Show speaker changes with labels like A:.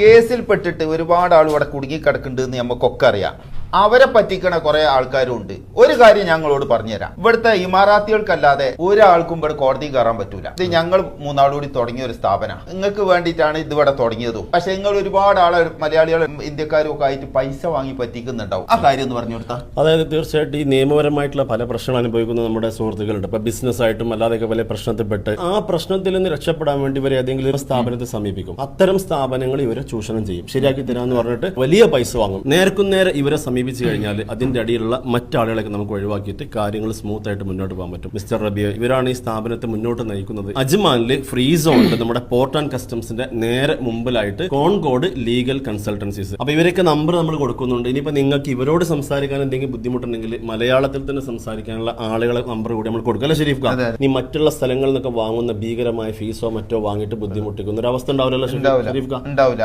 A: കേസിൽപ്പെട്ടിട്ട് ഒരുപാട് ആൾ ഇവിടെ കുടുങ്ങിക്കിടക്കുന്നുണ്ട് നമുക്കൊക്കെ അറിയാം. അവരെ പറ്റിക്കണ കുറെ ആൾക്കാരും ഉണ്ട്. ഒരു കാര്യം ഞങ്ങളോട് പറഞ്ഞുതരാം, ഇവിടുത്തെ ഇമാറാത്തികൾക്കല്ലാതെ ഒരാൾക്കും ഇവിടെ കോടതി കയറാൻ പറ്റൂല. ഇത് ഞങ്ങൾ മൂന്നാളുകൂടി തുടങ്ങിയ ഒരു സ്ഥാപനമാണ്. നിങ്ങൾക്ക് വേണ്ടിയിട്ടാണ് ഇതിവിടെ തുടങ്ങിയതും. പക്ഷെ നിങ്ങൾ ഒരുപാട് ആളെ മലയാളികളും ഇന്ത്യക്കാരും ഒക്കെ ആയിട്ട് പൈസ വാങ്ങി പറ്റിക്കുന്നുണ്ടാവും. ആ കാര്യം ഒന്ന് പറഞ്ഞു കൊടുത്താൽ.
B: അതായത് തീർച്ചയായിട്ടും ഈ നിയമപരമായിട്ടുള്ള പല പ്രശ്നങ്ങൾ അനുഭവിക്കുന്ന നമ്മുടെ സുഹൃത്തുക്കളുണ്ട്. ഇപ്പൊ ബിസിനസ് ആയിട്ടും അല്ലാതെയൊക്കെ വലിയ പ്രശ്നത്തിൽപ്പെട്ട് ആ പ്രശ്നത്തിൽ നിന്ന് രക്ഷപ്പെടാൻ വേണ്ടി ഇവരെ ഏതെങ്കിലും ഒരു സ്ഥാപനത്തെ സമീപിക്കും. അത്തരം സ്ഥാപനങ്ങൾ ഇവരെ ചൂഷണം ചെയ്യും. ശരിയാക്കി തരാമെന്ന് പറഞ്ഞിട്ട് വലിയ പൈസ വാങ്ങും. നേർക്കുനേരെ ഇവരെ സമീപിച്ചു കഴിഞ്ഞാൽ അതിന്റെ അടിയിലുള്ള മറ്റാളുകളൊക്കെ നമുക്ക് ഒഴിവാക്കിയിട്ട് കാര്യങ്ങൾ സ്മൂത്ത് ആയിട്ട് മുന്നോട്ട് പോകാൻ പറ്റും. മിസ്റ്റർ റബിയ, ഇവരാണ് ഈ സ്ഥാപനത്തെ മുന്നോട്ട് നയിക്കുന്നത്. അജ്മാനിൽ ഫ്രീ സോണിൽ നമ്മുടെ പോർട്ട് ആൻഡ് കസ്റ്റംസിന്റെ നേരെ മുമ്പിലായിട്ട് കോൺകോഡ് ലീഗൽ കൺസൾട്ടൻസീസ്. അപ്പൊ ഇവരൊക്കെ നമ്പർ നമ്മൾ കൊടുക്കുന്നുണ്ട്. ഇനിയിപ്പോ നിങ്ങൾക്ക് ഇവരോട് സംസാരിക്കാൻ എന്തെങ്കിലും ബുദ്ധിമുട്ടുണ്ടെങ്കിൽ മലയാളത്തിൽ തന്നെ സംസാരിക്കാനുള്ള ആളുകളെ നമ്പർ കൂടി നമ്മൾ കൊടുക്കും. അല്ലെ ഷെരീഫ് ഖാൻ? നീ മറ്റുള്ള സ്ഥലങ്ങളിൽ നിന്നൊക്കെ വാങ്ങുന്ന ഭീകരമായ ഫീസോ മറ്റോ വാങ്ങിയിട്ട് ബുദ്ധിമുട്ടിക്കുന്ന ഒരു അവസ്ഥ ഉണ്ടാവില്ലല്ലോ ഷെരീഫ് ഖാൻ?
A: ഉണ്ടാവില്ല.